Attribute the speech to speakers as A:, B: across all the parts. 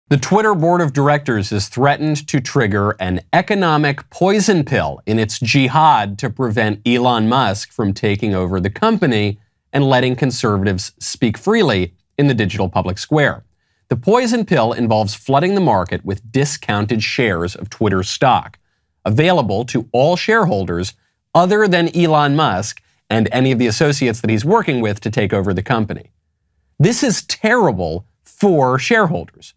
A: The Twitter board of directors has threatened to trigger an economic poison pill in its jihad to prevent Elon Musk from taking over the company and letting conservatives speak freely in the digital public square. The poison pill involves flooding the market with discounted shares of Twitter stock, available to all shareholders other than Elon Musk and any of the associates that he's working with to take over the company. This is terrible for shareholders.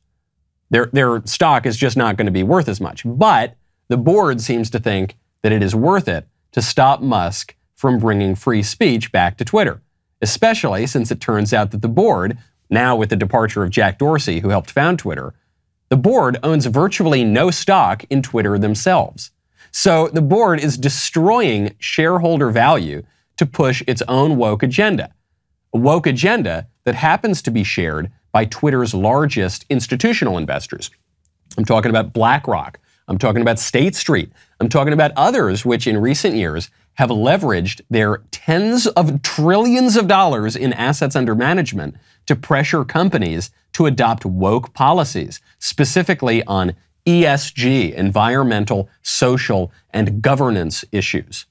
A: Their stock is just not going to be worth as much. But the board seems to think that it is worth it to stop Musk from bringing free speech back to Twitter, especially since it turns out that the board, now with the departure of Jack Dorsey, who helped found Twitter, the board owns virtually no stock in Twitter themselves. So the board is destroying shareholder value to push its own woke agenda, a woke agenda that happens to be shared by Twitter's largest institutional investors. I'm talking about BlackRock. I'm talking about State Street. I'm talking about others which in recent years have leveraged their tens of trillions of dollars in assets under management to pressure companies to adopt woke policies, specifically on ESG, environmental, social, and governance issues.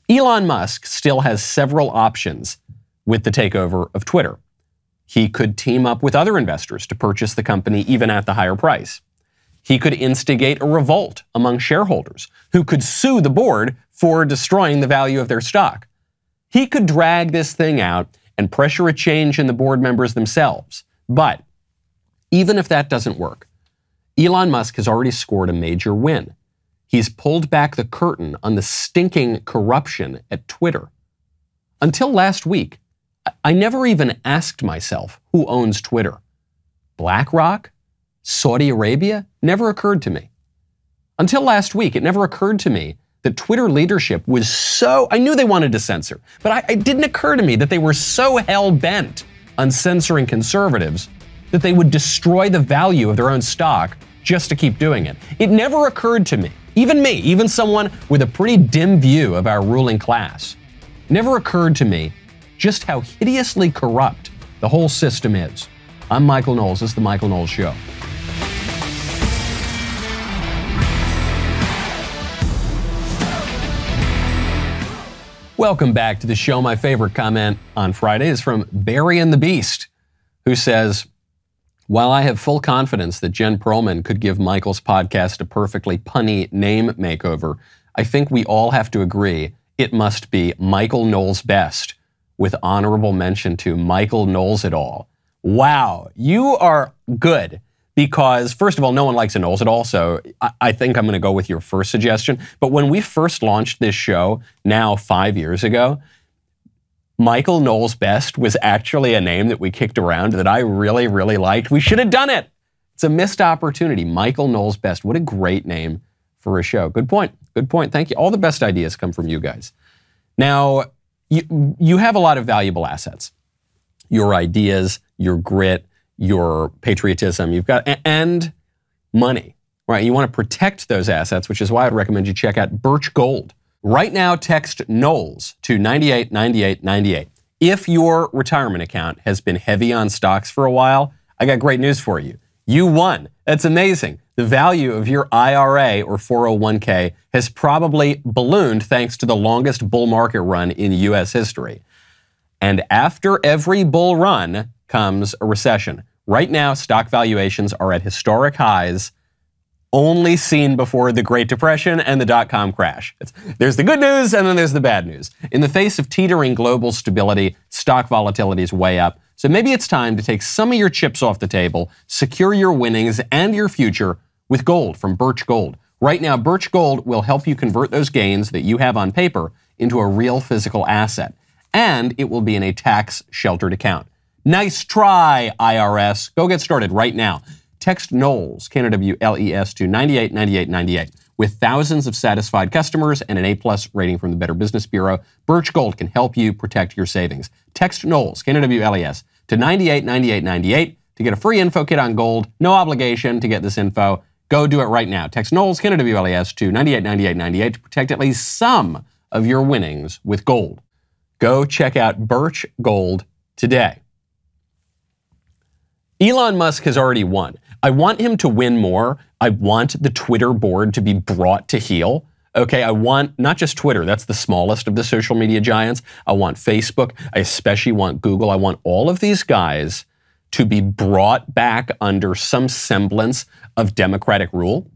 A: Elon Musk still has several options with the takeover of Twitter. He could team up with other investors to purchase the company even at the higher price. He could instigate a revolt among shareholders who could sue the board for destroying the value of their stock. He could drag this thing out and pressure a change in the board members themselves. But even if that doesn't work, Elon Musk has already scored a major win. He's pulled back the curtain on the stinking corruption at Twitter. Until last week, I never even asked myself who owns Twitter. BlackRock? Saudi Arabia? Never occurred to me. Until last week, it never occurred to me that Twitter leadership was so, I knew they wanted to censor, but it didn't occur to me that they were so hell-bent on censoring conservatives that they would destroy the value of their own stock just to keep doing it. It never occurred to me, even someone with a pretty dim view of our ruling class, never occurred to me just how hideously corrupt the whole system is. I'm Michael Knowles. This is The Michael Knowles Show. Welcome back to the show. My favorite comment on Friday is from Barry and the Beast, who says, while I have full confidence that Jen Perlman could give Michael's podcast a perfectly punny name makeover, I think we all have to agree it must be Michael Knowles Best, with honorable mention to Michael Knowles et al. Wow, you are good. Because, first of all, no one likes a Knowles at all, so I think I'm going to go with your first suggestion. But when we first launched this show, now 5 years ago, Michael Knowles Best was actually a name that we kicked around that I really, really liked. We should have done it. It's a missed opportunity. Michael Knowles Best. What a great name for a show. Good point. Good point. Thank you. All the best ideas come from you guys. Now, you have a lot of valuable assets. Your ideas, your grit, your patriotism, you've got, and money, right? You want to protect those assets, which is why I'd recommend you check out Birch Gold. Right now, text Knowles to 989898. If your retirement account has been heavy on stocks for a while, I got great news for you. You won. That's amazing. The value of your IRA or 401k has probably ballooned thanks to the longest bull market run in U.S. history. And after every bull run comes a recession. Right now, stock valuations are at historic highs, only seen before the Great Depression and the dot-com crash. There's the good news and then there's the bad news. In the face of teetering global stability, stock volatility is way up. So maybe it's time to take some of your chips off the table, secure your winnings and your future with gold from Birch Gold. Right now, Birch Gold will help you convert those gains that you have on paper into a real physical asset. And it will be in a tax-sheltered account. Nice try, IRS. Go get started right now. Text Knowles, K-N-O-W-L-E-S, to 989898. With thousands of satisfied customers and an A+ rating from the Better Business Bureau, Birch Gold can help you protect your savings. Text Knowles, K-N-O-W-L-E-S, to 989898 to get a free info kit on gold. No obligation to get this info. Go do it right now. Text Knowles, K-N-O-W-L-E-S, to 989898 to protect at least some of your winnings with gold. Go check out Birch Gold today. Elon Musk has already won. I want him to win more. I want the Twitter board to be brought to heel. Okay, I want not just Twitter, that's the smallest of the social media giants. I want Facebook. I especially want Google. I want all of these guys to be brought back under some semblance of democratic rule,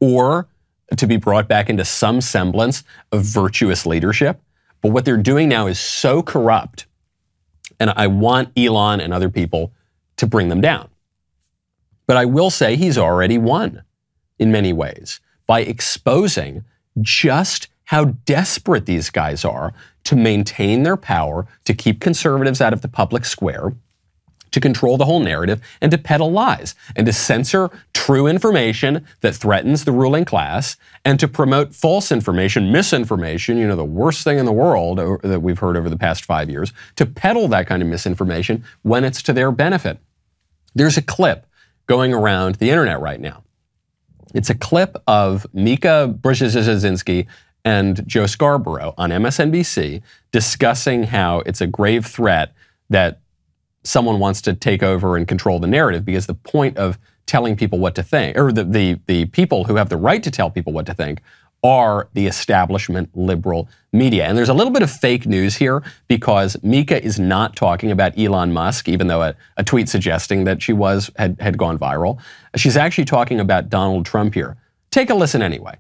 A: or to be brought back into some semblance of virtuous leadership. But what they're doing now is so corrupt, and I want Elon and other people to bring them down. But I will say he's already won in many ways by exposing just how desperate these guys are to maintain their power, to keep conservatives out of the public square, to control the whole narrative, and to peddle lies, and to censor true information that threatens the ruling class, and to promote false information, misinformation, the worst thing in the world that we've heard over the past 5 years, to peddle that kind of misinformation when it's to their benefit. There's a clip going around the internet right now. It's a clip of Mika Brzezinski and Joe Scarborough on MSNBC discussing how it's a grave threat that someone wants to take over and control the narrative, because the point of telling people what to think, or the people who have the right to tell people what to think, are the establishment liberal media. And there's a little bit of fake news here, because Mika is not talking about Elon Musk, even though a tweet suggesting that she had gone viral. She's actually talking about Donald Trump here. Take a listen anyway.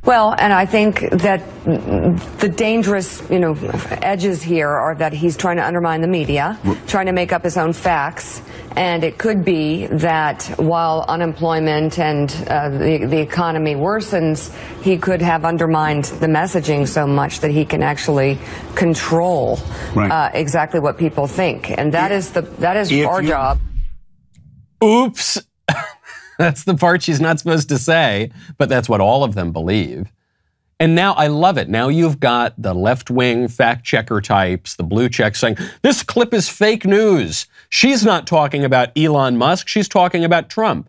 B: Well, and I think that the dangerous, edges here are that he's trying to undermine the media, trying to make up his own facts. And it could be that while unemployment and the economy worsens, he could have undermined the messaging so much that he can actually control exactly what people think. And that is our job.
A: Oops. That's the part she's not supposed to say, but that's what all of them believe. And now I love it. Now you've got the left-wing fact-checker types, the blue check saying, this clip is fake news. She's not talking about Elon Musk. She's talking about Trump.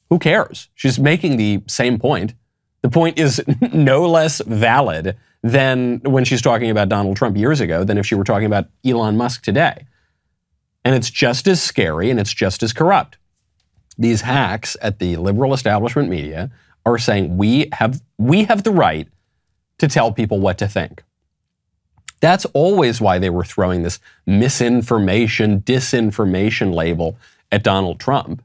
A: Who cares? She's making the same point. The point is no less valid than when she's talking about Donald Trump years ago than if she were talking about Elon Musk today. And it's just as scary and it's just as corrupt. These hacks at the liberal establishment media are saying we have the right to tell people what to think. That's always why they were throwing this misinformation, disinformation label at Donald Trump.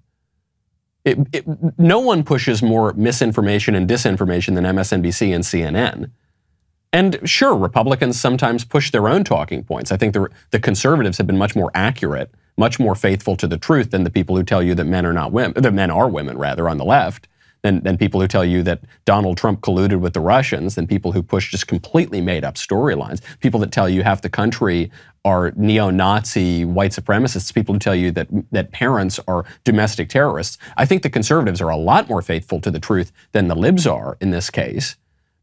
A: No one pushes more misinformation and disinformation than MSNBC and CNN. And sure, Republicans sometimes push their own talking points. I think the conservatives have been much more accurate, much more faithful to the truth than the people who tell you that men are not women, that men are women rather on the left, than people who tell you that Donald Trump colluded with the Russians, than people who push just completely made up storylines, people that tell you half the country are neo-Nazi white supremacists, people who tell you that parents are domestic terrorists. I think the conservatives are a lot more faithful to the truth than the libs are in this case.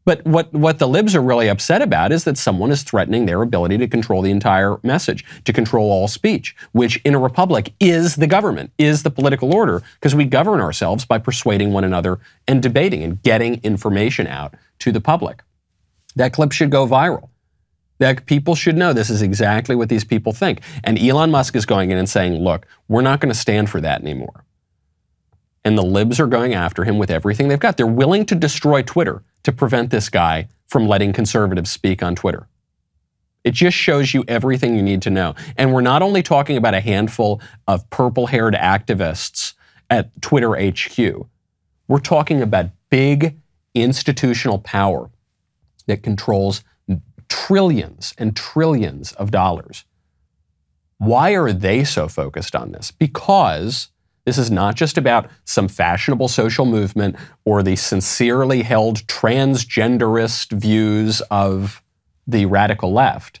A: But what the libs are really upset about is that someone is threatening their ability to control the entire message, to control all speech, which in a republic is the government, is the political order, because we govern ourselves by persuading one another and debating and getting information out to the public. That clip should go viral. That people should know this is exactly what these people think. And Elon Musk is going in and saying, look, we're not going to stand for that anymore. And the libs are going after him with everything they've got. They're willing to destroy Twitter to prevent this guy from letting conservatives speak on Twitter. It just shows you everything you need to know. And we're not only talking about a handful of purple-haired activists at Twitter HQ. We're talking about big institutional power that controls trillions and trillions of dollars. Why are they so focused on this? Because this is not just about some fashionable social movement or the sincerely held transgenderist views of the radical left.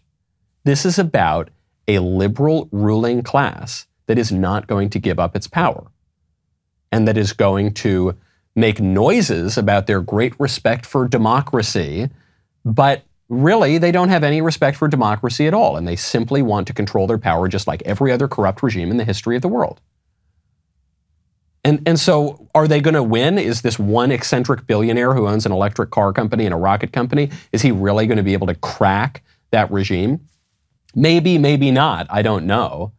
A: This is about a liberal ruling class that is not going to give up its power and that is going to make noises about their great respect for democracy, but really they don't have any respect for democracy at all, and they simply want to control their power just like every other corrupt regime in the history of the world. And so are they going to win? Is this one eccentric billionaire who owns an electric car company and a rocket company, is he really going to be able to crack that regime? Maybe, maybe not. I don't know.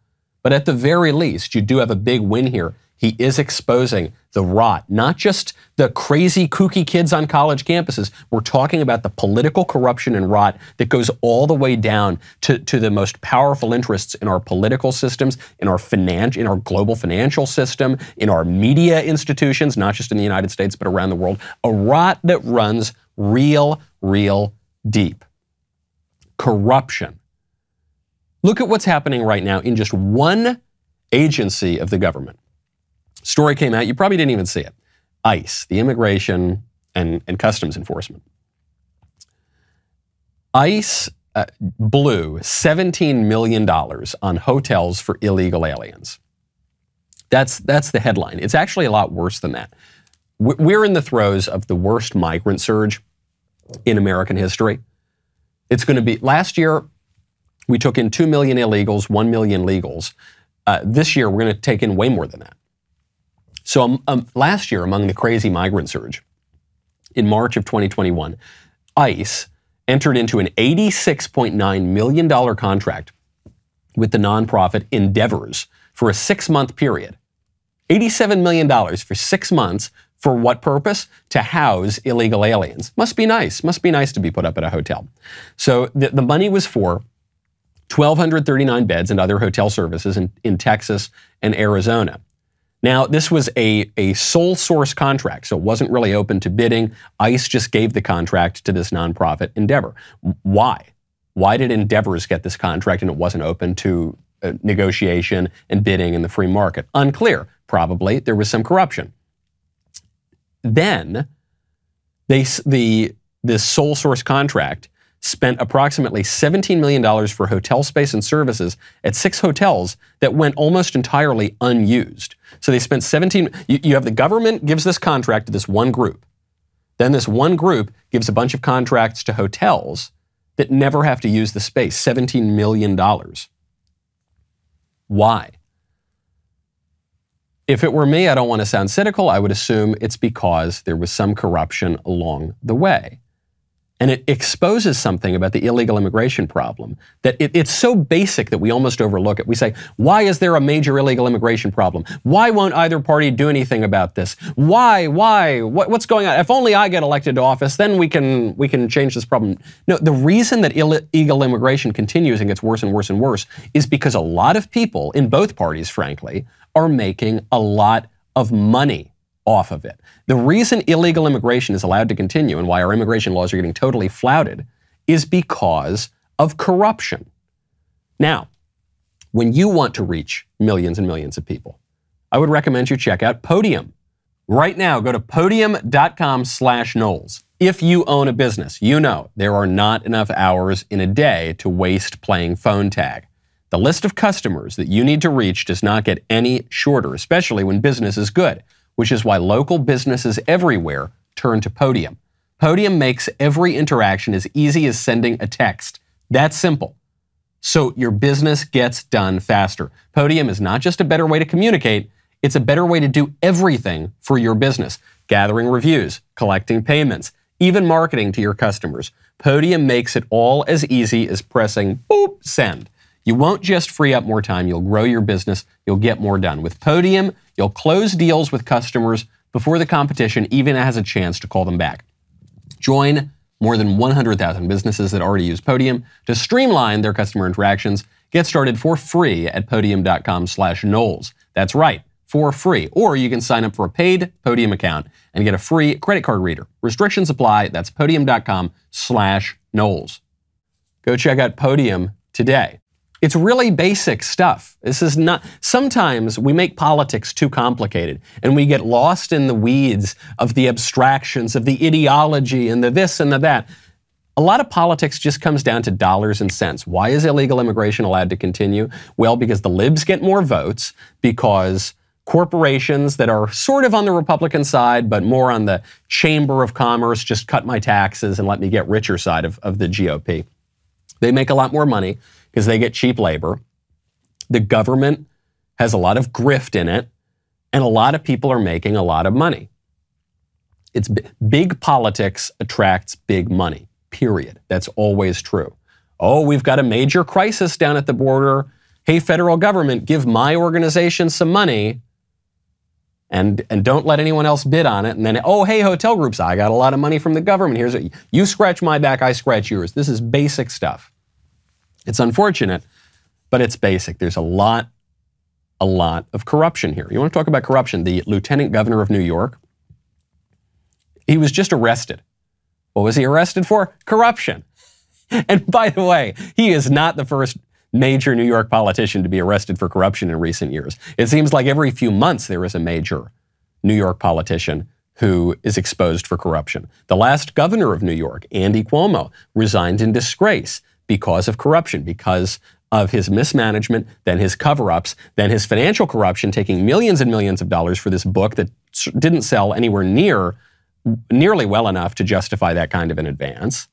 A: But at the very least, you do have a big win here. He is exposing the rot, not just the crazy, kooky kids on college campuses. We're talking about the political corruption and rot that goes all the way down to the most powerful interests in our political systems, in our global financial system, in our media institutions, not just in the United States, but around the world. A rot that runs real deep. Corruption. Look at what's happening right now in just one agency of the government. Story came out, you probably didn't even see it. ICE, the Immigration and Customs Enforcement. ICE blew $17 million on hotels for illegal aliens. That's the headline. It's actually a lot worse than that. We're in the throes of the worst migrant surge in American history. It's going to be, last year, we took in 2 million illegals, 1 million legals. This year, we're going to take in way more than that. So last year, among the crazy migrant surge, in March of 2021, ICE entered into an $86.9 million contract with the nonprofit Endeavors for a 6-month period. $87 million for 6 months. For what purpose? To house illegal aliens. Must be nice. Must be nice to be put up at a hotel. So the money was for 1,239 beds and other hotel services in Texas and Arizona. Now, this was a sole source contract, so it wasn't really open to bidding. ICE just gave the contract to this nonprofit Endeavor. Why? Why did Endeavors get this contract and it wasn't open to negotiation and bidding in the free market? Unclear. Probably there was some corruption. Then, this sole source contract spent approximately $17 million for hotel space and services at 6 hotels that went almost entirely unused. So they spent you have the government gives this contract to this one group. Then this one group gives a bunch of contracts to hotels that never have to use the space, $17 million. Why? If it were me, I don't want to sound cynical, I would assume it's because there was some corruption along the way. And it exposes something about the illegal immigration problem that it's so basic that we almost overlook it. We say, why is there a major illegal immigration problem? Why won't either party do anything about this? Why? What's going on? If only I get elected to office, then we can change this problem. No, the reason that illegal immigration continues and gets worse and worse and worse is because a lot of people in both parties, frankly, are making a lot of money off of it. The reason illegal immigration is allowed to continue and why our immigration laws are getting totally flouted is because of corruption. Now, when you want to reach millions and millions of people, I would recommend you check out Podium. Right now, go to podium.com/Knowles. If you own a business, you know there are not enough hours in a day to waste playing phone tag. The list of customers that you need to reach does not get any shorter, especially when business is good, which is why local businesses everywhere turn to Podium. Podium makes every interaction as easy as sending a text. That's simple. So your business gets done faster. Podium is not just a better way to communicate, it's a better way to do everything for your business. Gathering reviews, collecting payments, even marketing to your customers. Podium makes it all as easy as pressing boop, send. You won't just free up more time, you'll grow your business, you'll get more done. With Podium, you'll close deals with customers before the competition even has a chance to call them back. Join more than 100,000 businesses that already use Podium to streamline their customer interactions. Get started for free at podium.com/Knowles. That's right, for free. Or you can sign up for a paid Podium account and get a free credit card reader. Restrictions apply. That's podium.com/Knowles. Go check out Podium today. It's really basic stuff. This is not, sometimes we make politics too complicated and we get lost in the weeds of the abstractions, of the ideology and the this and the that. A lot of politics just comes down to dollars and cents. Why is illegal immigration allowed to continue? Well, because the libs get more votes, because corporations that are sort of on the Republican side, but more on the Chamber of Commerce, just cut my taxes and let me get richer side of the GOP. They make a lot more money because they get cheap labor. The government has a lot of grift in it, and a lot of people are making a lot of money. It's big politics attracts big money, period. That's always true. Oh, we've got a major crisis down at the border. hey, federal government, give my organization some money and don't let anyone else bid on it. And then, oh, hey, hotel groups, I got a lot of money from the government. Here's what you scratch my back, I scratch yours. This is basic stuff. It's unfortunate, but it's basic. There's a lot of corruption here. You want to talk about corruption? The lieutenant governor of New York, he was just arrested. What was he arrested for? Corruption. And by the way, he is not the first major New York politician to be arrested for corruption in recent years. It seems like every few months there is a major New York politician who is exposed for corruption. The last governor of New York, Andy Cuomo, resigned in disgrace because of corruption, because of his mismanagement, then his cover-ups, then his financial corruption, taking millions and millions of dollars for this book that didn't sell anywhere nearly well enough to justify that kind of an advance.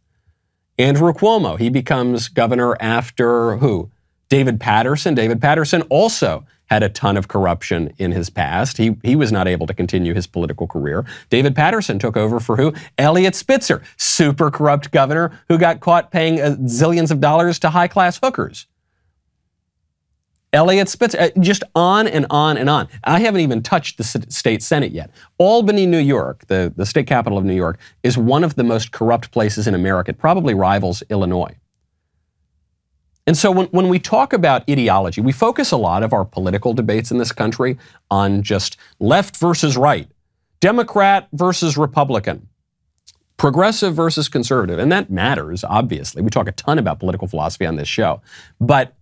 A: Andrew Cuomo, he becomes governor after who? David Patterson. David Patterson also had a ton of corruption in his past. He was not able to continue his political career. David Patterson took over for who? Eliot Spitzer, super corrupt governor who got caught paying zillions of dollars to high-class hookers. Eliot Spitzer, just on and on and on. I haven't even touched the state Senate yet. Albany, New York, the state capital of New York, is one of the most corrupt places in America. It probably rivals Illinois. And so when we talk about ideology, we focus a lot of our political debates in this country on just left versus right, Democrat versus Republican, progressive versus conservative. And that matters, obviously. We talk a ton about political philosophy on this show. But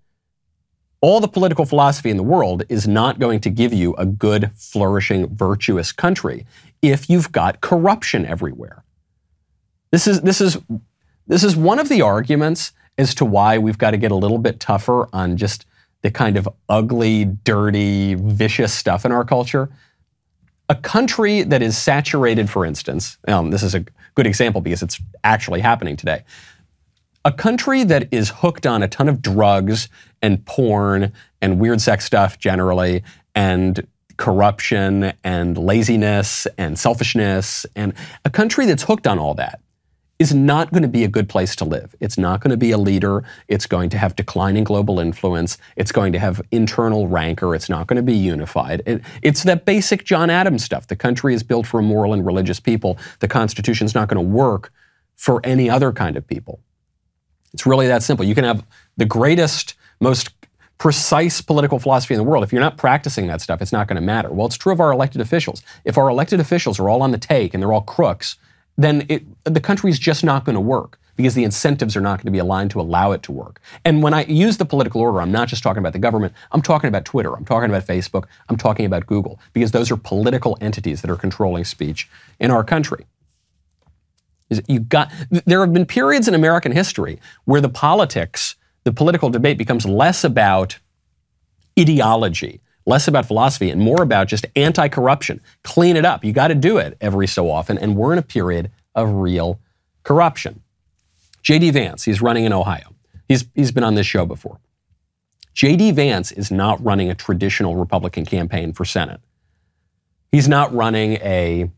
A: all the political philosophy in the world is not going to give you a good, flourishing, virtuous country if you've got corruption everywhere. This is one of the arguments as to why we've got to get a little bit tougher on just the kind of ugly, dirty, vicious stuff in our culture. A country that is saturated, for instance, this is a good example because it's actually happening today. A country that is hooked on a ton of drugs and porn and weird sex stuff generally, and corruption and laziness and selfishness, and a country that's hooked on all that is not going to be a good place to live. It's not going to be a leader. It's going to have declining global influence. It's going to have internal rancor. It's not going to be unified. It's that basic John Adams stuff. The country is built for a moral and religious people. The Constitution's not going to work for any other kind of people. It's really that simple. You can have the greatest, most precise political philosophy in the world. If you're not practicing that stuff, it's not going to matter. Well, it's true of our elected officials. If our elected officials are all on the take and they're all crooks, then the country's just not going to work because the incentives are not going to be aligned to allow it to work. And when I use the political order, I'm not just talking about the government. I'm talking about Twitter. I'm talking about Facebook. I'm talking about Google, because those are political entities that are controlling speech in our country. There have been periods in American history where the political debate becomes less about ideology, less about philosophy, and more about just anti-corruption. Clean it up. You got to do it every so often, and we're in a period of real corruption. J.D. Vance, he's running in Ohio. He's been on this show before. J.D. Vance is not running a traditional Republican campaign for Senate. He's not running a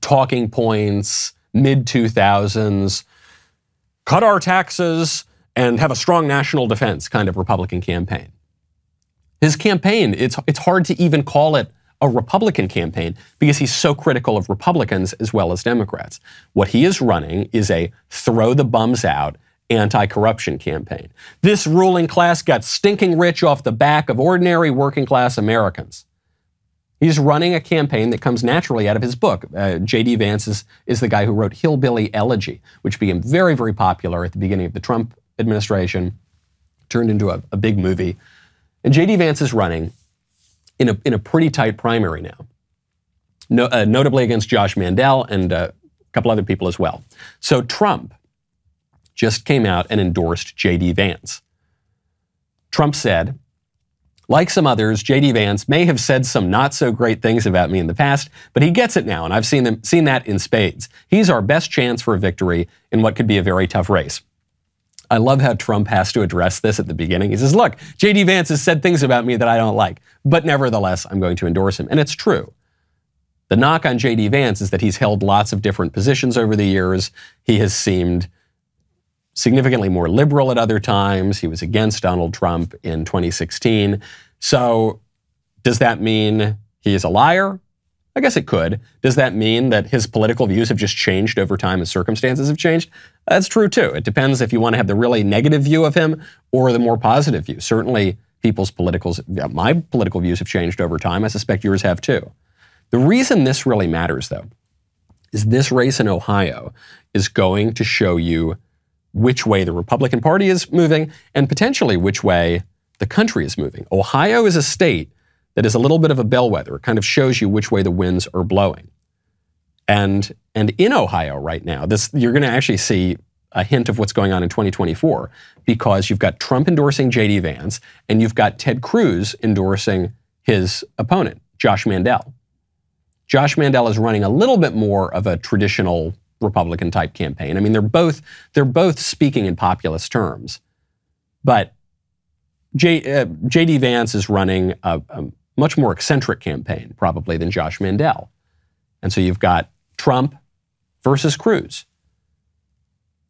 A: talking points, mid-2000s, cut our taxes and have a strong national defense kind of Republican campaign. His campaign, it's hard to even call it a Republican campaign because he's so critical of Republicans as well as Democrats. What he is running is a throw the bums out anti-corruption campaign. This ruling class got stinking rich off the back of ordinary working class Americans. He's running a campaign that comes naturally out of his book. J.D. Vance is the guy who wrote Hillbilly Elegy, which became very, very popular at the beginning of the Trump administration, turned into a big movie. And J.D. Vance is running in a pretty tight primary now, notably against Josh Mandel and a couple other people as well. So Trump just came out and endorsed J.D. Vance. Trump said, like some others, J.D. Vance may have said some not so great things about me in the past, but he gets it now, and I've seen that in spades. He's our best chance for a victory in what could be a very tough race. I love how Trump has to address this at the beginning. He says, look, J.D. Vance has said things about me that I don't like, but nevertheless, I'm going to endorse him. And it's true. The knock on J.D. Vance is that he's held lots of different positions over the years. He has seemed significantly more liberal at other times. He was against Donald Trump in 2016. So does that mean he is a liar? I guess it could. Does that mean that his political views have just changed over time as circumstances have changed? That's true too. It depends if you want to have the really negative view of him or the more positive view. Certainly my political views have changed over time. I suspect yours have too. The reason this really matters though is this race in Ohio is going to show you which way the Republican Party is moving and potentially which way the country is moving. Ohio is a state that is a little bit of a bellwether. It kind of shows you which way the winds are blowing. And in Ohio right now, you're going to actually see a hint of what's going on in 2024 because you've got Trump endorsing J.D. Vance and you've got Ted Cruz endorsing his opponent, Josh Mandel. Josh Mandel is running a little bit more of a traditional Republican type campaign. I mean, they're both speaking in populist terms, but J.D. Vance is running a much more eccentric campaign probably than Josh Mandel. And so you've got Trump versus Cruz.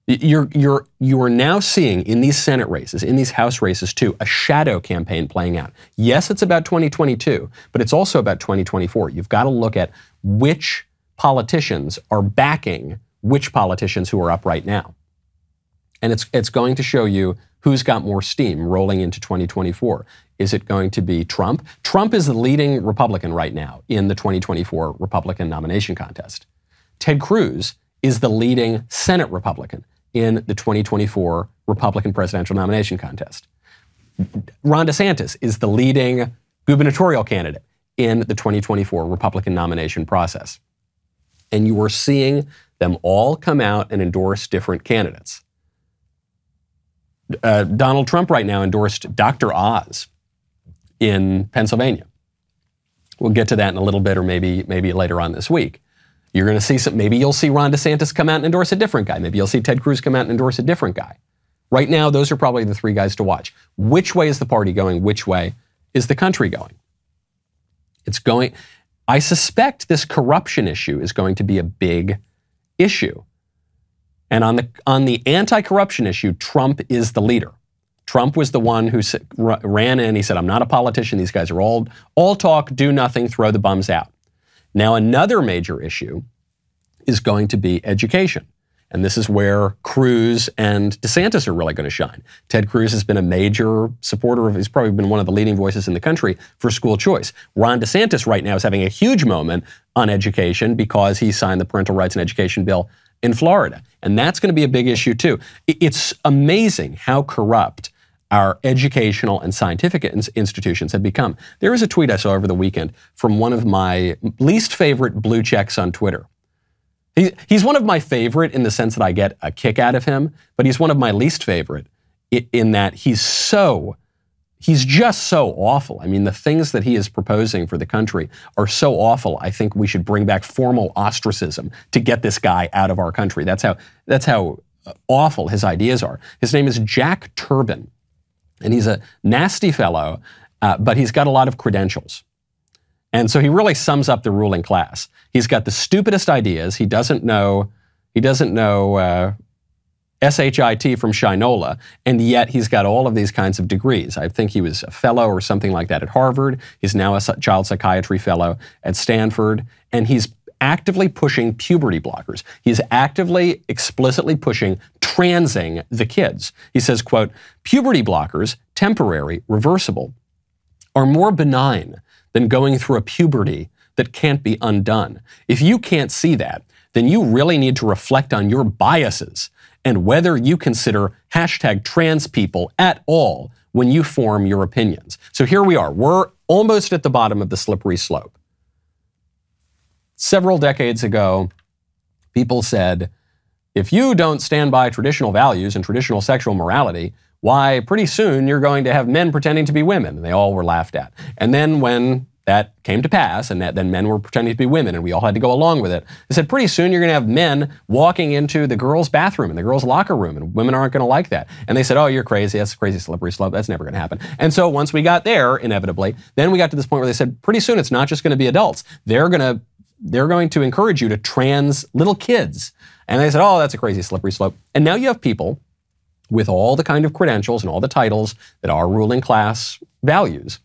A: You are now seeing in these Senate races, in these House races too, a shadow campaign playing out. Yes, it's about 2022, but it's also about 2024. You've got to look at which politicians are backing which politicians who are up right now. And it's going to show you who's got more steam rolling into 2024. Is it going to be Trump? Trump is the leading Republican right now in the 2024 Republican nomination contest. Ted Cruz is the leading Senate Republican in the 2024 Republican presidential nomination contest. Ron DeSantis is the leading gubernatorial candidate in the 2024 Republican nomination process. And you are seeing them all come out and endorse different candidates. Donald Trump right now endorsed Dr. Oz in Pennsylvania. We'll get to that in a little bit or maybe later on this week. You're going to see maybe you'll see Ron DeSantis come out and endorse a different guy. Maybe you'll see Ted Cruz come out and endorse a different guy. Right now, those are probably the three guys to watch. Which way is the party going? Which way is the country going? I suspect this corruption issue is going to be a big issue. And on the anti-corruption issue, Trump is the leader. Trump was the one who ran in. He said, I'm not a politician. These guys are all talk, do nothing, throw the bums out. Now, another major issue is going to be education. And this is where Cruz and DeSantis are really going to shine. Ted Cruz has been a major supporter he's probably been one of the leading voices in the country for school choice. Ron DeSantis right now is having a huge moment on education because he signed the parental rights and education bill in Florida. And that's going to be a big issue too. It's amazing how corrupt our educational and scientific institutions have become. There was a tweet I saw over the weekend from one of my least favorite blue checks on Twitter. He's one of my favorite in the sense that I get a kick out of him, but he's one of my least favorite in that he's just so awful. I mean, the things that he is proposing for the country are so awful. I think we should bring back formal ostracism to get this guy out of our country. That's how awful his ideas are. His name is Jack Turbin, and he's a nasty fellow, but he's got a lot of credentials. And so he really sums up the ruling class. He's got the stupidest ideas. He doesn't know SHIT from Shinola, and yet he's got all of these kinds of degrees. I think he was a fellow or something like that at Harvard. He's now a child psychiatry fellow at Stanford, and he's actively pushing puberty blockers. He's actively, explicitly pushing transing the kids. He says, quote, puberty blockers, temporary, reversible, are more benign than going through a puberty that can't be undone. If you can't see that, then you really need to reflect on your biases and whether you consider #trans people at all when you form your opinions. So here we are. We're almost at the bottom of the slippery slope. Several decades ago, people said, if you don't stand by traditional values and traditional sexual morality, why, pretty soon you're going to have men pretending to be women. And they all were laughed at. And then when that came to pass, and then men were pretending to be women, and we all had to go along with it, they said, pretty soon you're going to have men walking into the girls' bathroom and the girls' locker room, and women aren't going to like that. And they said, oh, you're crazy. That's a crazy slippery slope. That's never going to happen. And so once we got there, inevitably, then we got to this point where they said, pretty soon it's not just going to be adults. They're going to encourage you to trans little kids. And they said, oh, that's a crazy slippery slope. And now you have people with all the kind of credentials and all the titles that our ruling class values,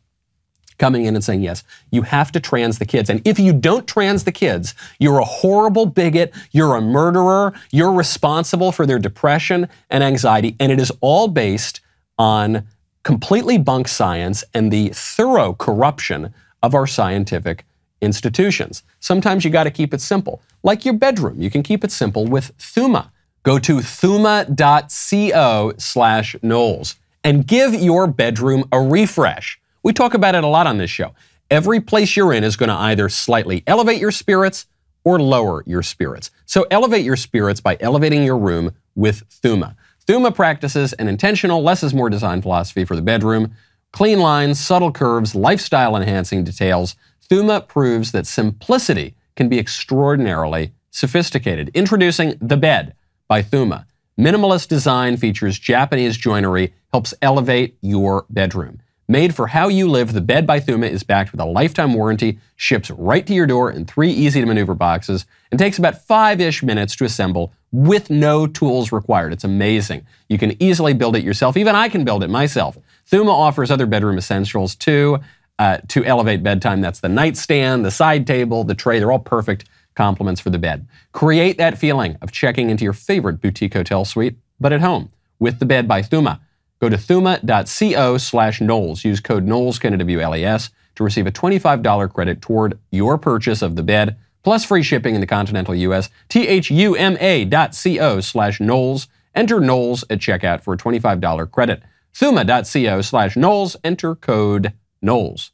A: coming in and saying, yes, you have to trans the kids. And if you don't trans the kids, you're a horrible bigot, you're a murderer, you're responsible for their depression and anxiety. And it is all based on completely bunk science and the thorough corruption of our scientific institutions. Sometimes you got to keep it simple. Like your bedroom, you can keep it simple with Thuma. Go to thuma.co/Knowles and give your bedroom a refresh. We talk about it a lot on this show. Every place you're in is going to either slightly elevate your spirits or lower your spirits. So elevate your spirits by elevating your room with Thuma. Thuma practices an intentional, less is more design philosophy for the bedroom. Clean lines, subtle curves, lifestyle-enhancing details. Thuma proves that simplicity can be extraordinarily sophisticated. Introducing The Bed by Thuma. Minimalist design features Japanese joinery, helps elevate your bedroom. Made for how you live, The Bed by Thuma is backed with a lifetime warranty, ships right to your door in 3 easy-to-maneuver boxes, and takes about 5-ish minutes to assemble with no tools required. It's amazing. You can easily build it yourself. Even I can build it myself. Thuma offers other bedroom essentials too to elevate bedtime. That's the nightstand, the side table, the tray. They're all perfect complements for the bed. Create that feeling of checking into your favorite boutique hotel suite, but at home, with The Bed by Thuma. Go to thuma.co/Knowles. Use code Knowles, KNWLES, to receive a $25 credit toward your purchase of the bed, plus free shipping in the continental U.S. thuma.co/Knowles. Enter Knowles at checkout for a $25 credit. thuma.co/Knowles. Enter code Knowles.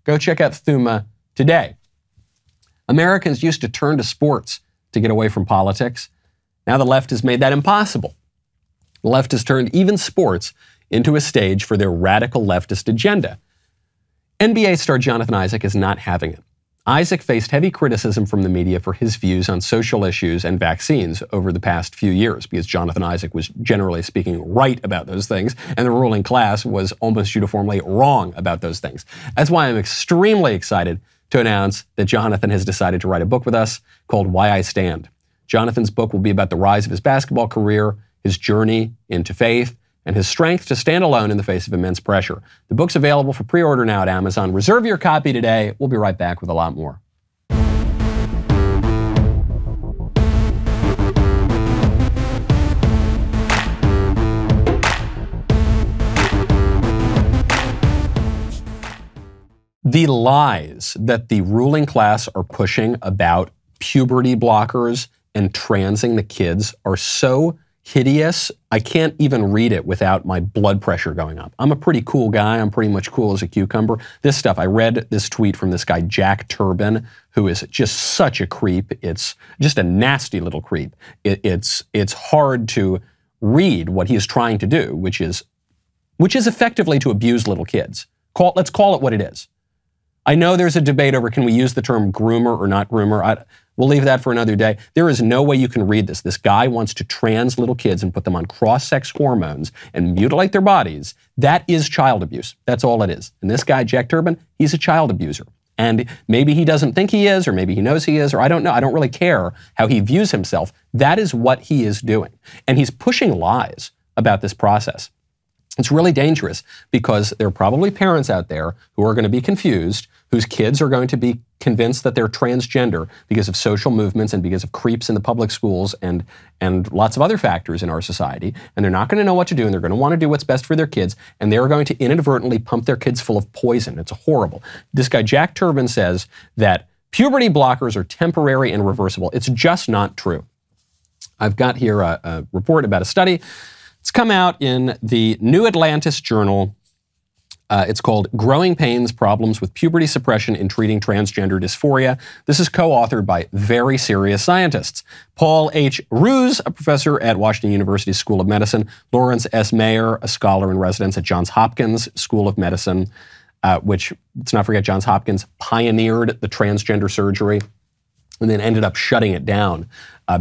A: Go check out Thuma today. Americans used to turn to sports to get away from politics. Now the left has made that impossible. The left has turned even sports into a stage for their radical leftist agenda. NBA star Jonathan Isaac is not having it. Isaac faced heavy criticism from the media for his views on social issues and vaccines over the past few years, because Jonathan Isaac was generally speaking right about those things, and the ruling class was almost uniformly wrong about those things. That's why I'm extremely excited to announce that Jonathan has decided to write a book with us called Why I Stand. Jonathan's book will be about the rise of his basketball career, his journey into faith, and his strength to stand alone in the face of immense pressure. The book's available for pre-order now at Amazon. Reserve your copy today. We'll be right back with a lot more. The lies that the ruling class are pushing about puberty blockers and transing the kids are so hideous, I can't even read it without my blood pressure going up. I'm a pretty cool guy. I'm pretty much cool as a cucumber. This stuff, I read this tweet from this guy, Jack Turbin, who is just such a creep. It's just a nasty little creep. It's hard to read what he is trying to do, which is effectively to abuse little kids. Let's call it what it is. I know there's a debate over can we use the term groomer or not groomer. We'll leave that for another day. There is no way you can read this. This guy wants to trans little kids and put them on cross-sex hormones and mutilate their bodies. That is child abuse. That's all it is. And this guy, Jack Turbin, he's a child abuser. And maybe he doesn't think he is, or maybe he knows he is, or I don't know. I don't really care how he views himself. That is what he is doing. And he's pushing lies about this process. It's really dangerous because there are probably parents out there who are going to be confused, whose kids are going to be convinced that they're transgender because of social movements and because of creeps in the public schools and lots of other factors in our society. And they're not going to know what to do, and they're going to want to do what's best for their kids, and they're going to inadvertently pump their kids full of poison. It's horrible. This guy, Jack Turbin, says that puberty blockers are temporary and reversible. It's just not true. I've got here a report about a study. It's come out in the New Atlantis Journal. It's called Growing Pains, Problems with Puberty Suppression in Treating Transgender Dysphoria. This is co-authored by very serious scientists. Paul H. Roos, a professor at Washington University School of Medicine. Lawrence S. Mayer, a scholar in residence at Johns Hopkins School of Medicine, which, let's not forget, Johns Hopkins pioneered the transgender surgery and then ended up shutting it down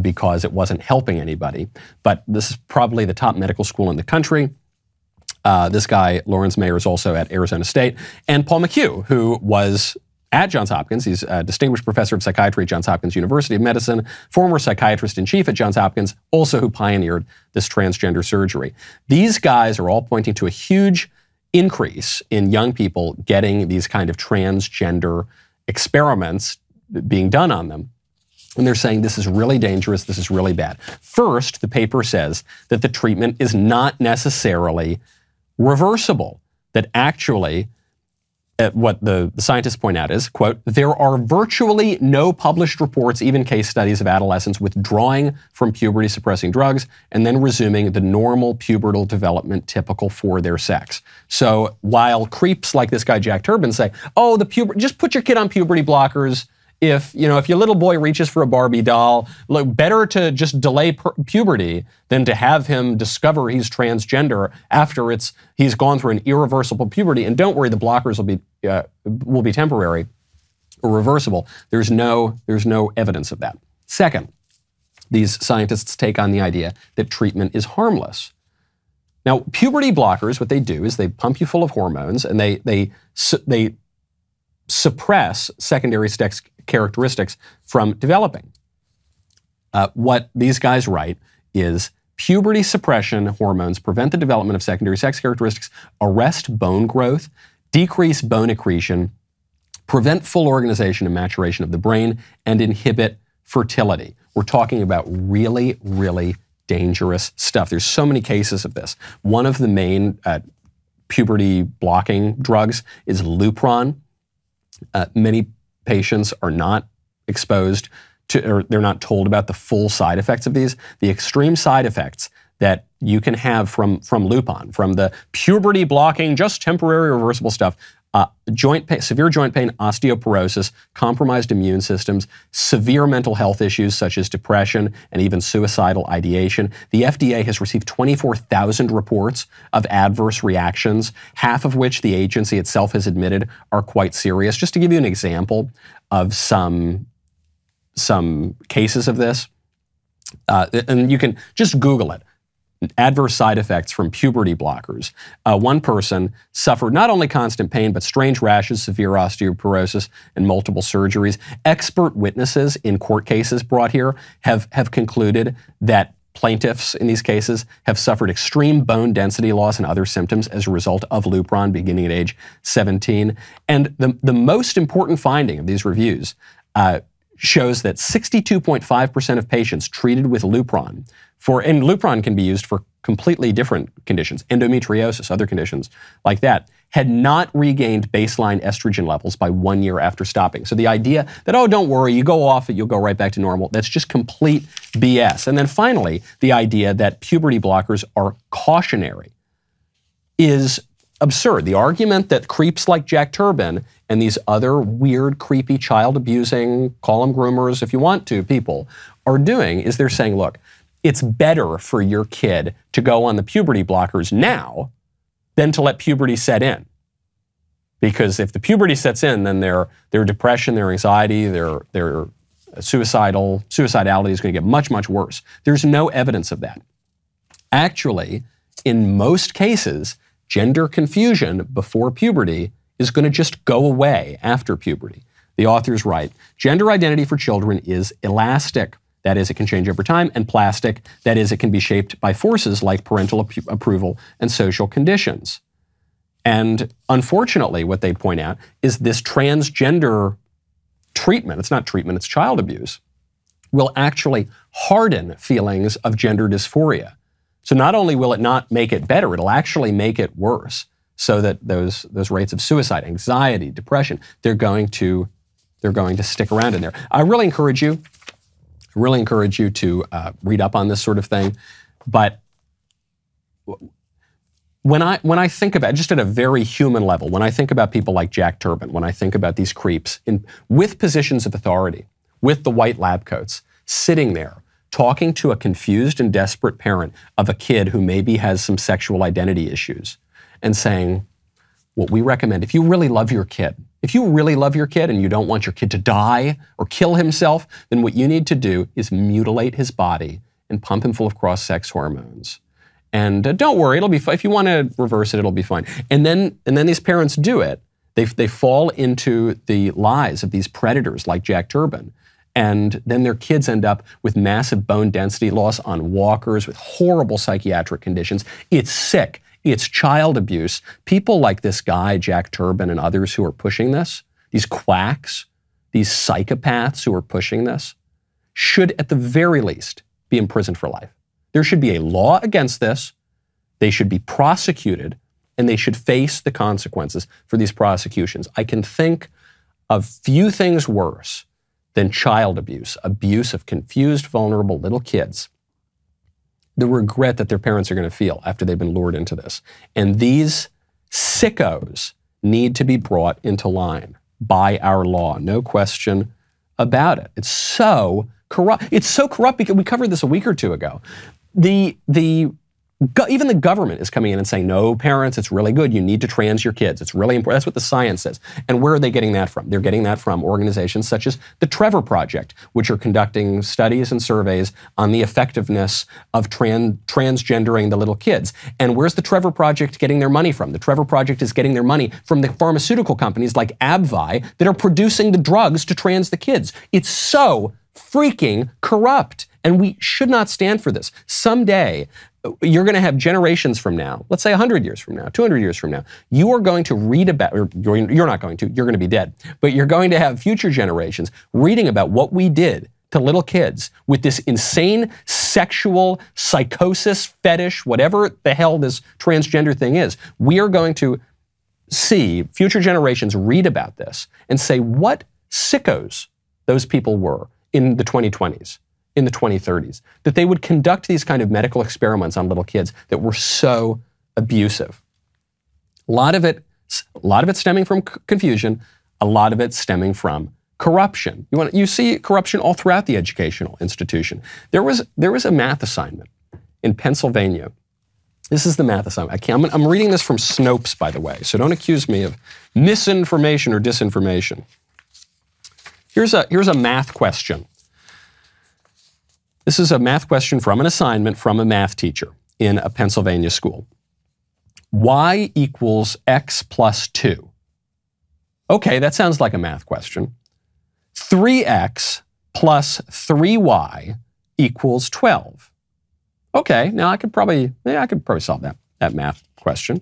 A: because it wasn't helping anybody. But this is probably the top medical school in the country. This guy, Lawrence Mayer, is also at Arizona State. And Paul McHugh, who was at Johns Hopkins. He's a distinguished professor of psychiatry at Johns Hopkins University of Medicine, former psychiatrist-in-chief at Johns Hopkins, also who pioneered this transgender surgery. These guys are all pointing to a huge increase in young people getting these kind of transgender experiments being done on them. And they're saying this is really dangerous, this is really bad. First, the paper says that the treatment is not necessarily reversible, that actually what the scientists point out is, quote, there are virtually no published reports, even case studies of adolescents withdrawing from puberty-suppressing drugs and then resuming the normal pubertal development typical for their sex. So while creeps like this guy Jack Turbin say, oh, just put your kid on puberty blockers. If your little boy reaches for a Barbie doll, look, better to just delay puberty than to have him discover he's transgender after he's gone through an irreversible puberty. And don't worry, the blockers will be temporary or reversible. There's no evidence of that. Second, these scientists take on the idea that treatment is harmless. Now, puberty blockers, what they do is they pump you full of hormones and they suppress secondary sex characteristics from developing. What these guys write is puberty suppression hormones prevent the development of secondary sex characteristics, arrest bone growth, decrease bone accretion, prevent full organization and maturation of the brain, and inhibit fertility. We're talking about really, really dangerous stuff. There's so many cases of this. One of the main puberty blocking drugs is Lupron. Many patients are not exposed to, or they're not told about the full side effects of these. The extreme side effects that you can have from Lupron, from the puberty blocking, just temporary reversible stuff, joint pain, severe joint pain, osteoporosis, compromised immune systems, severe mental health issues such as depression and even suicidal ideation. The FDA has received 24,000 reports of adverse reactions, half of which the agency itself has admitted are quite serious. Just to give you an example of some cases of this, and you can just Google it. Adverse side effects from puberty blockers. One person suffered not only constant pain, but strange rashes, severe osteoporosis, and multiple surgeries. Expert witnesses in court cases brought here have concluded that plaintiffs in these cases have suffered extreme bone density loss and other symptoms as a result of Lupron beginning at age 17. And the most important finding of these reviews shows that 62.5% of patients treated with Lupron and Lupron can be used for completely different conditions, endometriosis, other conditions like that, had not regained baseline estrogen levels by 1 year after stopping. So the idea that, oh, don't worry, you go off it, you'll go right back to normal, that's just complete BS. And then finally, the idea that puberty blockers are cautionary is absurd. The argument that creeps like Jack Turbin and these other weird, creepy, child-abusing, call them groomers if you want to, people are doing is they're saying, look, it's better for your kid to go on the puberty blockers now than to let puberty set in. Because if the puberty sets in, then their depression, their anxiety, their suicidality is going to get much, much worse. There's no evidence of that. Actually, in most cases, gender confusion before puberty is going to just go away after puberty. The authors write, gender identity for children is elastic. That is, it can change over time, and plastic. That is, it can be shaped by forces like parental approval and social conditions. And unfortunately, what they point out is this transgender treatment, it's not treatment, it's child abuse, will actually harden feelings of gender dysphoria. So not only will it not make it better, it'll actually make it worse, so that those rates of suicide, anxiety, depression, they're going to stick around in there. I really encourage you to read up on this sort of thing. But when I think about, just at a very human level, when I think about people like Jack Turbin, when I think about these creeps with positions of authority, with the white lab coats, sitting there, talking to a confused and desperate parent of a kid who maybe has some sexual identity issues, and saying, what we recommend, if you really love your kid and you don't want your kid to die or kill himself, then what you need to do is mutilate his body and pump him full of cross-sex hormones. And don't worry, it'll be fine. If you want to reverse it, it'll be fine. And then these parents do it. They fall into the lies of these predators like Jack Turban. And then their kids end up with massive bone density loss on walkers with horrible psychiatric conditions. It's sick. It's child abuse. People like this guy, Jack Turban, and others who are pushing this, these quacks, these psychopaths who are pushing this, should at the very least be imprisoned for life. There should be a law against this. They should be prosecuted, and they should face the consequences for these prosecutions. I can think of few things worse than child abuse, abuse of confused, vulnerable little kids, the regret that their parents are going to feel after they've been lured into this. And these sickos need to be brought into line by our law, no question about it. It's so corrupt. It's so corrupt because we covered this a week or two ago. Even the government is coming in and saying, no, parents, it's really good. You need to trans your kids. It's really important. That's what the science says. And where are they getting that from? They're getting that from organizations such as the Trevor Project, which are conducting studies and surveys on the effectiveness of transgendering the little kids. And where's the Trevor Project getting their money from? The Trevor Project is getting their money from the pharmaceutical companies like Abvi that are producing the drugs to trans the kids. It's so freaking corrupt. And we should not stand for this. Someday, you're going to have generations from now, let's say 100 years from now, 200 years from now, you are going to read about, or you're not going to, you're going to be dead, but you're going to have future generations reading about what we did to little kids with this insane sexual psychosis, fetish, whatever the hell this transgender thing is. We are going to see future generations read about this and say what sickos those people were in the 2020s. In the 2030s, that they would conduct these kind of medical experiments on little kids that were so abusive. A lot of it stemming from confusion, a lot of it stemming from corruption. You see corruption all throughout the educational institution. There was a math assignment in Pennsylvania. This is the math assignment. I'm reading this from Snopes, by the way, so don't accuse me of misinformation or disinformation. Here's a math question. This is a math question from an assignment from a math teacher in a Pennsylvania school. Y equals x plus 2. Okay, that sounds like a math question. 3x plus 3y equals 12. Okay, now I could probably solve that math question.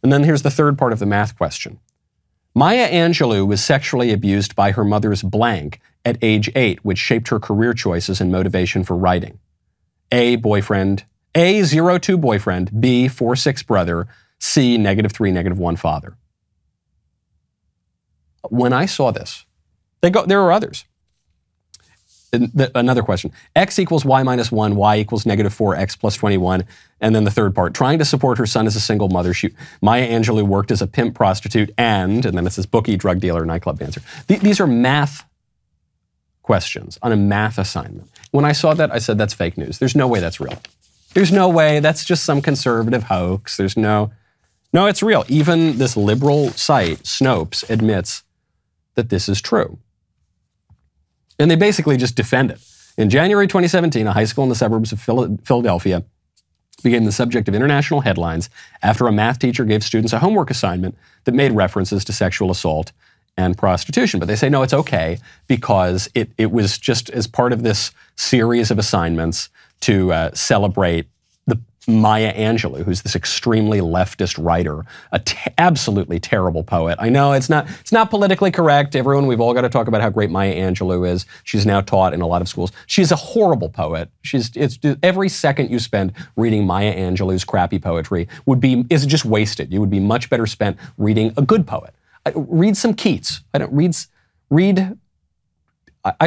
A: And then here's the third part of the math question. Maya Angelou was sexually abused by her mother's blank at age 8, which shaped her career choices and motivation for writing. A, boyfriend. A, 0-2 boyfriend. B, 4-6 brother. C, -3, -1 father. When I saw this, there are others. Another question. X equals y minus 1, y equals -4, x plus 21. And then the third part. Trying to support her son as a single mother, Maya Angelou worked as a pimp prostitute and then it says bookie, drug dealer, nightclub dancer. These are math questions on a math assignment. When I saw that, I said, that's fake news. There's no way that's real. There's no way. That's just some conservative hoax. No, it's real. Even this liberal site, Snopes, admits that this is true. And they basically just defend it. In January 2017, a high school in the suburbs of Philadelphia became the subject of international headlines after a math teacher gave students a homework assignment that made references to sexual assault and prostitution. But they say, no, it's okay because it was just as part of this series of assignments to celebrate the Maya Angelou, who's this extremely leftist writer, absolutely terrible poet. I know it's not politically correct. We've all got to talk about how great Maya Angelou is. She's now taught in a lot of schools. She's a horrible poet. Every second you spend reading Maya Angelou's crappy poetry is just wasted. You would be much better spent reading a good poet. Read some Keats. I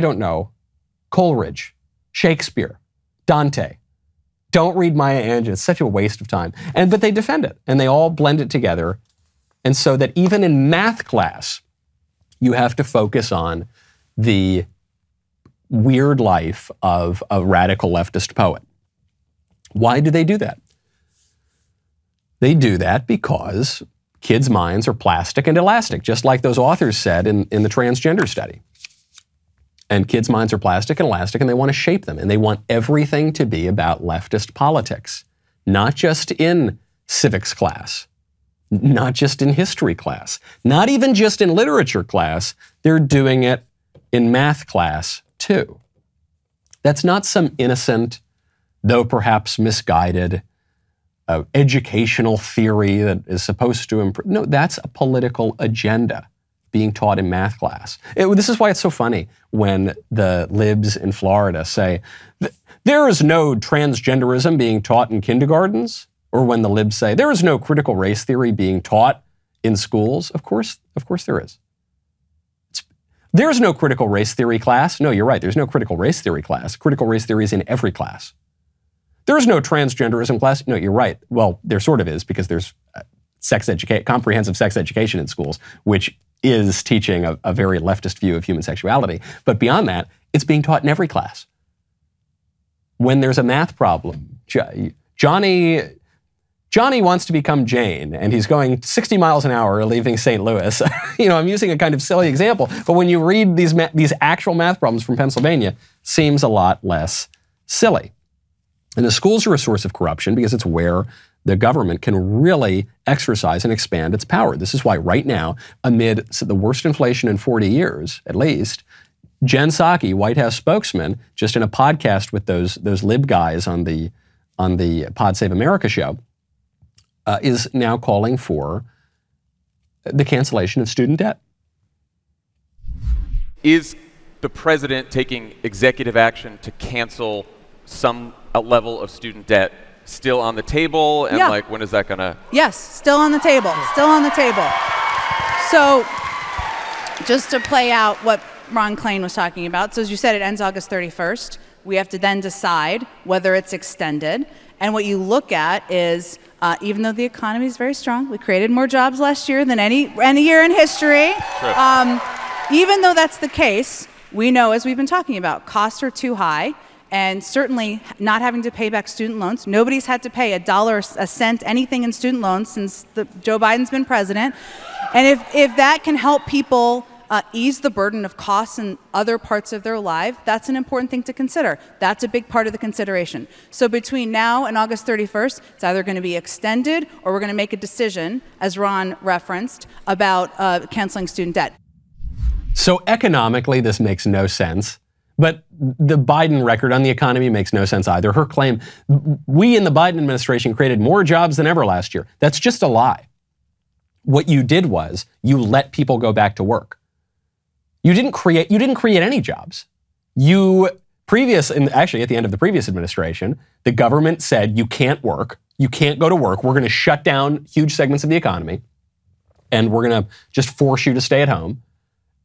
A: don't know, Coleridge, Shakespeare, Dante. Don't read Maya Angelou. It's such a waste of time. But they defend it, and they all blend it together. And so that even in math class, you have to focus on the weird life of a radical leftist poet. Why do they do that? They do that because kids' minds are plastic and elastic, just like those authors said in the transgender study. And kids' minds are plastic and elastic, and they want to shape them. And they want everything to be about leftist politics, not just in civics class, not just in history class, not even just in literature class, they're doing it in math class too. That's not some innocent, though perhaps misguided, educational theory that is supposed to improve. No, that's a political agenda being taught in math class. This is why it's so funny when the libs in Florida say, there is no transgenderism being taught in kindergartens, or when the libs say, there is no critical race theory being taught in schools. Of course there is. There's no critical race theory class. No, you're right. There's no critical race theory class. Critical race theory is in every class. There's no transgenderism class. No, you're right. Well, there sort of is, because there's comprehensive sex education in schools, which is teaching a very leftist view of human sexuality. But beyond that, it's being taught in every class. When there's a math problem, Johnny wants to become Jane, and he's going 60 miles an hour leaving St. Louis. I'm using a kind of silly example, but when you read these actual math problems from Pennsylvania, seems a lot less silly. And the schools are a source of corruption because it's where the government can really exercise and expand its power. This is why right now, amid the worst inflation in 40 years, at least, Jen Psaki, White House spokesman, just in a podcast with those lib guys on the Pod Save America show, is now calling for the cancellation of student debt.
C: Is the president taking executive action to cancel some level of student debt still on the table? And when is that gonna?
D: Yes, still on the table, still on the table. So just to play out what Ron Klain was talking about, so as you said, it ends August 31st. We have to then decide whether it's extended. And what you look at is, even though the economy is very strong, we created more jobs last year than any year in history. Sure. Even though that's the case, we know, as we've been talking about, costs are too high, and certainly not having to pay back student loans. Nobody's had to pay $1, a cent, anything in student loans since Joe Biden's been president. And if that can help people ease the burden of costs in other parts of their life, that's an important thing to consider. That's a big part of the consideration. So between now and August 31st, it's either going to be extended or we're going to make a decision, as Ron referenced, about canceling student debt.
A: So economically, this makes no sense. But the Biden record on the economy makes no sense either. Her claim, we in the Biden administration created more jobs than ever last year. That's just a lie. What you did was you let people go back to work. You didn't create any jobs. Actually at the end of the previous administration, the government said you can't work, you can't go to work, we're going to shut down huge segments of the economy, and we're going to just force you to stay at home.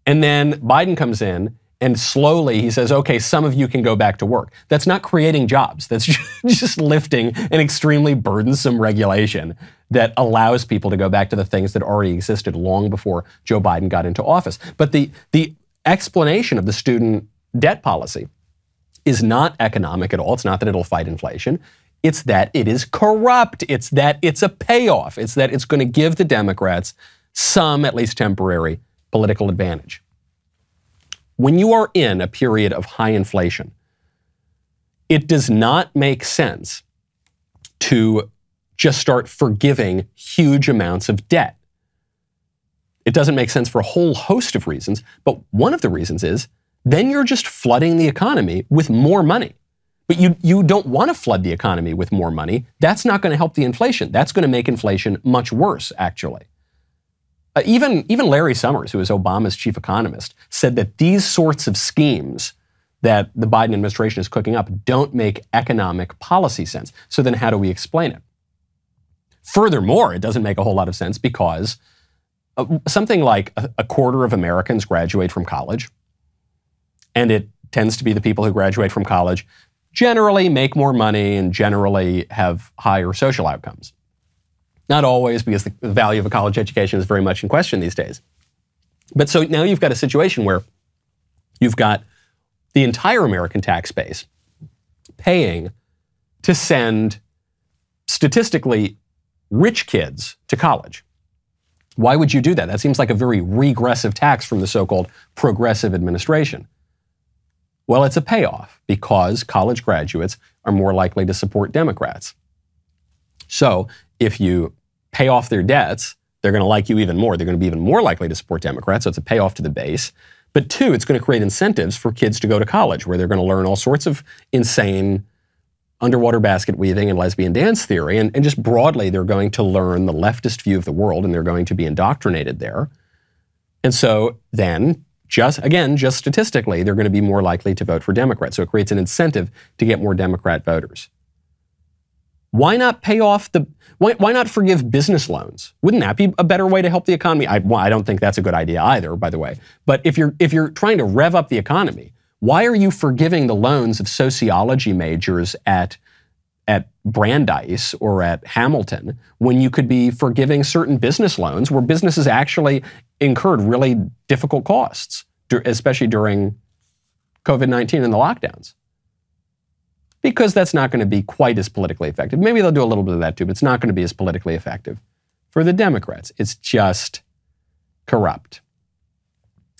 A: And then Biden comes in and slowly he says, okay, some of you can go back to work. That's not creating jobs. That's just lifting an extremely burdensome regulation that allows people to go back to the things that already existed long before Joe Biden got into office. But the explanation of the student debt policy is not economic at all. It's not that it'll fight inflation. It's that it is corrupt. It's that it's a payoff. It's that it's going to give the Democrats some, at least temporary, political advantage. When you are in a period of high inflation, it does not make sense to just start forgiving huge amounts of debt. It doesn't make sense for a whole host of reasons, but one of the reasons is then you're just flooding the economy with more money. But you don't want to flood the economy with more money. That's not going to help the inflation. That's going to make inflation much worse, actually. Even Larry Summers, who is Obama's chief economist, said that these sorts of schemes that the Biden administration is cooking up don't make economic policy sense. So then how do we explain it? Furthermore, it doesn't make a whole lot of sense because something like a quarter of Americans graduate from college, and it tends to be the people who graduate from college generally make more money and generally have higher social outcomes. Not always, because the value of a college education is very much in question these days. But so now you've got a situation where you've got the entire American tax base paying to send statistically rich kids to college. Why would you do that? That seems like a very regressive tax from the so-called progressive administration. Well, it's a payoff because college graduates are more likely to support Democrats. So if you pay off their debts, they're going to like you even more. They're going to be even more likely to support Democrats, so it's a payoff to the base. But two, it's going to create incentives for kids to go to college, where they're going to learn all sorts of insane underwater basket weaving and lesbian dance theory. And just broadly, they're going to learn the leftist view of the world, and they're going to be indoctrinated there. And so then, just statistically, they're going to be more likely to vote for Democrats. So it creates an incentive to get more Democrat voters. Why not pay off why not forgive business loans? Wouldn't that be a better way to help the economy? I don't think that's a good idea either, by the way. But if you're trying to rev up the economy, why are you forgiving the loans of sociology majors at Brandeis or at Hamilton when you could be forgiving certain business loans where businesses actually incurred really difficult costs, especially during COVID-19 and the lockdowns? Because that's not going to be quite as politically effective. Maybe they'll do a little bit of that too, but it's not going to be as politically effective for the Democrats. It's just corrupt.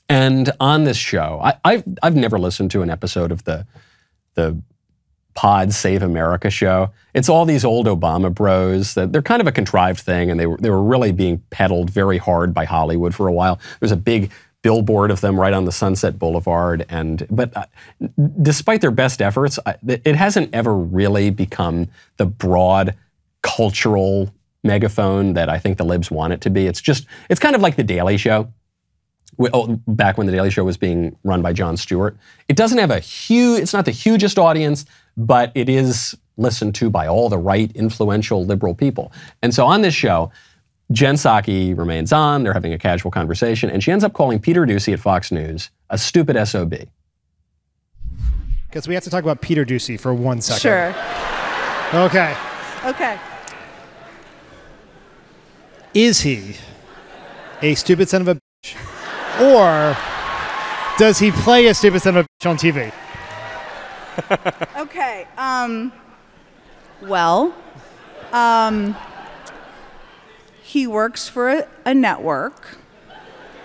A: And on this show, I've never listened to an episode of the Pod Save America show. It's all these old Obama bros. They're kind of a contrived thing, and they were really being peddled very hard by Hollywood for a while. There's a big billboard of them right on the Sunset Boulevard, but despite their best efforts, it hasn't ever really become the broad cultural megaphone that I think the libs want it to be. It's kind of like The Daily Show. Back when The Daily Show was being run by Jon Stewart. It doesn't have it's not the hugest audience, but it is listened to by all the right, influential, liberal people. And so on this show, Jen Psaki remains on, they're having a casual conversation, and she ends up calling Peter Doocy at Fox News a stupid SOB.
E: Because we have to talk about Peter Doocy for 1 second.
D: Sure.
E: Okay.
D: Okay.
E: Is he a stupid son of a bitch? Or does he play a stupid son of a bitch on TV?
D: Okay. He works for a network.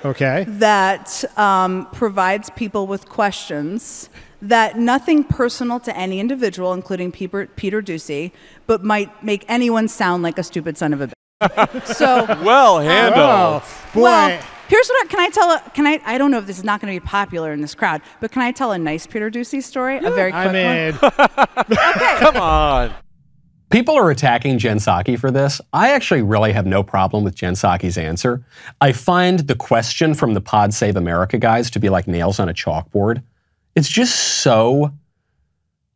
E: Okay.
D: That provides people with questions that nothing personal to any individual, including Peter Doocy, but might make anyone sound like a stupid son of a bitch. So
C: well handled.
E: Boy.
D: Well, here's what I don't know if this is not going to be popular in this crowd, but can I tell a nice Peter Doocy story? A very quick one. Okay.
C: Come on.
A: People are attacking Jen Psaki for this. I actually really have no problem with Jen Psaki's answer. I find the question from the Pod Save America guys to be like nails on a chalkboard. It's just so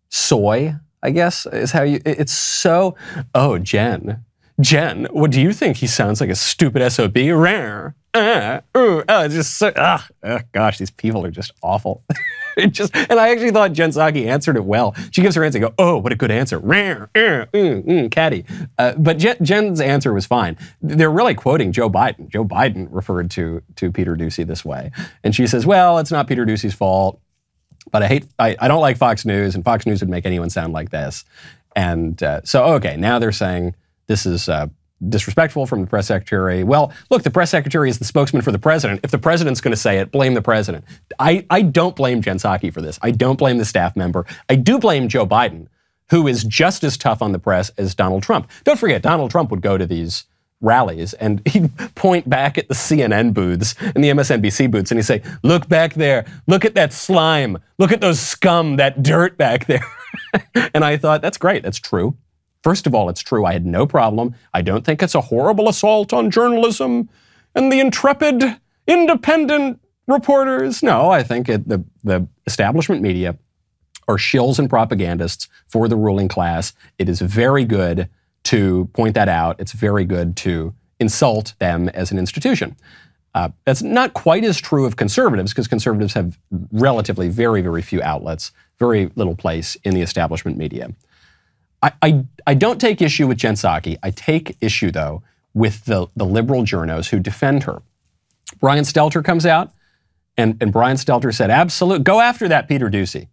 A: soy, I guess, is how it's so, oh, Jen, what do you think he sounds like a stupid SOB? Rare. It's just so, gosh, these people are just awful. And I actually thought Jen Psaki answered it well. She gives her answer and go, oh, what a good answer. Rare, catty. But Jen's answer was fine. They're really quoting Joe Biden. Joe Biden referred to Peter Doocy this way. And she says, well, it's not Peter Doocy's fault, but I don't like Fox News, and Fox News would make anyone sound like this. And okay, now they're saying this is disrespectful from the press secretary. Well, look, the press secretary is the spokesman for the president. If the president's going to say it, blame the president. I don't blame Jen Psaki for this. I don't blame the staff member. I do blame Joe Biden, who is just as tough on the press as Donald Trump. Don't forget, Donald Trump would go to these rallies and he'd point back at the CNN booths and the MSNBC booths and he'd say, look back there, look at that slime, look at those scum, that dirt back there. And I thought, that's great, that's true. First of all, it's true. I had no problem. I don't think it's a horrible assault on journalism and the intrepid, independent reporters. No, I think the establishment media are shills and propagandists for the ruling class. It is very good to point that out. It's very good to insult them as an institution. That's not quite as true of conservatives, because conservatives have relatively very, very few outlets, very little place in the establishment media. I don't take issue with Jen Psaki. I take issue, though, with the liberal journos who defend her. Brian Stelter comes out, and Brian Stelter said, absolutely, go after that Peter Doocy.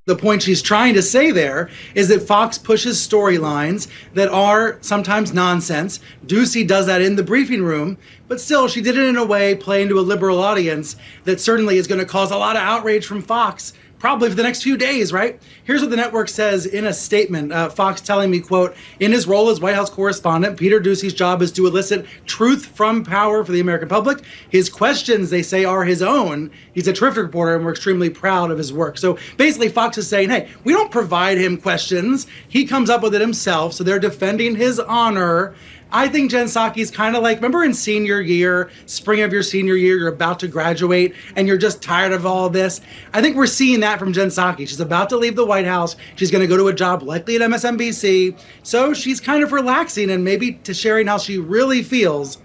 F: The point she's trying to say there is that Fox pushes storylines that are sometimes nonsense. Doocy does that in the briefing room, but still she did it in a way playing to a liberal audience that certainly is going to cause a lot of outrage from Fox probably for the next few days, right? Here's what the network says in a statement. Fox telling me, quote, in his role as White House correspondent, Peter Doocy's job is to elicit truth from power for the American public. His questions, they say, are his own. He's a terrific reporter, and we're extremely proud of his work. So basically, Fox is saying, hey, we don't provide him questions. He comes up with it himself, so they're defending his honor. I think Jen Psaki's kind of like, remember in senior year, spring of your senior year, you're about to graduate and you're just tired of all this. I think we're seeing that from Jen Psaki. She's about to leave the White House. She's going to go to a job likely at MSNBC. So she's kind of relaxing and maybe to sharing how she really feels.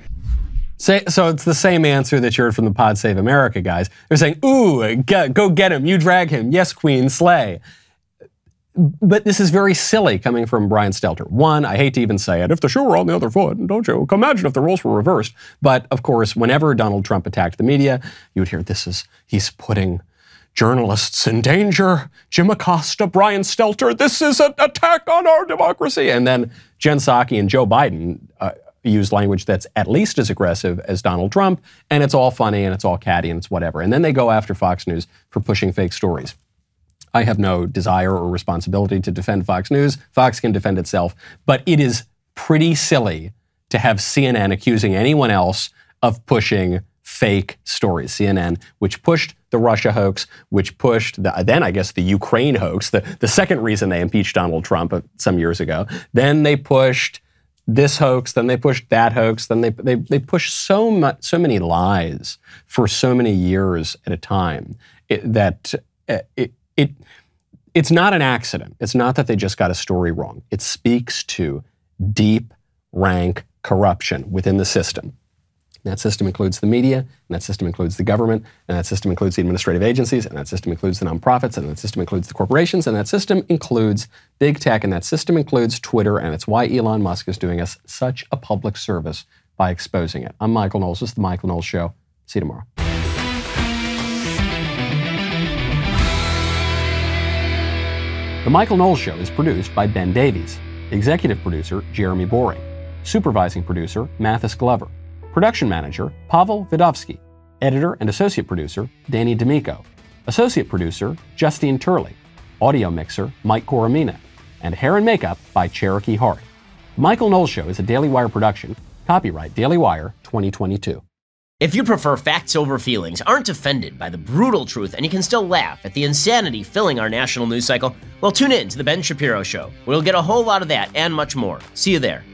A: So it's the same answer that you heard from the Pod Save America guys. They're saying, ooh, go get him. You drag him. Yes, Queen, slay. But this is very silly coming from Brian Stelter. One, I hate to even say it, if the shoe were on the other foot, don't you? Imagine if the roles were reversed. But of course, whenever Donald Trump attacked the media, you would hear he's putting journalists in danger. Jim Acosta, Brian Stelter, this is an attack on our democracy. And then Jen Psaki and Joe Biden use language that's at least as aggressive as Donald Trump, and it's all funny and it's all catty and it's whatever. And then they go after Fox News for pushing fake stories. I have no desire or responsibility to defend Fox News. Fox can defend itself. But it is pretty silly to have CNN accusing anyone else of pushing fake stories. CNN, which pushed the Russia hoax, which pushed then I guess the Ukraine hoax, the second reason they impeached Donald Trump some years ago. Then they pushed this hoax, then they pushed that hoax, then they pushed so many lies for so many years at a time it's not an accident. It's not that they just got a story wrong. It speaks to deep, rank corruption within the system. And that system includes the media, and that system includes the government, and that system includes the administrative agencies, and that system includes the nonprofits, and that system includes the corporations, and that system includes big tech, and that system includes Twitter, and it's why Elon Musk is doing us such a public service by exposing it. I'm Michael Knowles. This is The Michael Knowles Show. See you tomorrow. The Michael Knowles Show is produced by Ben Davies, executive producer Jeremy Boring, supervising producer Mathis Glover, production manager Pavel Vidovsky, editor and associate producer Danny D'Amico, associate producer Justine Turley, audio mixer Mike Coromina, and hair and makeup by Cherokee Hart. The Michael Knowles Show is a Daily Wire production, copyright Daily Wire 2022.
G: If you prefer facts over feelings, aren't offended by the brutal truth, and you can still laugh at the insanity filling our national news cycle, well, tune in to The Ben Shapiro Show, where you'll get a whole lot of that and much more. See you there.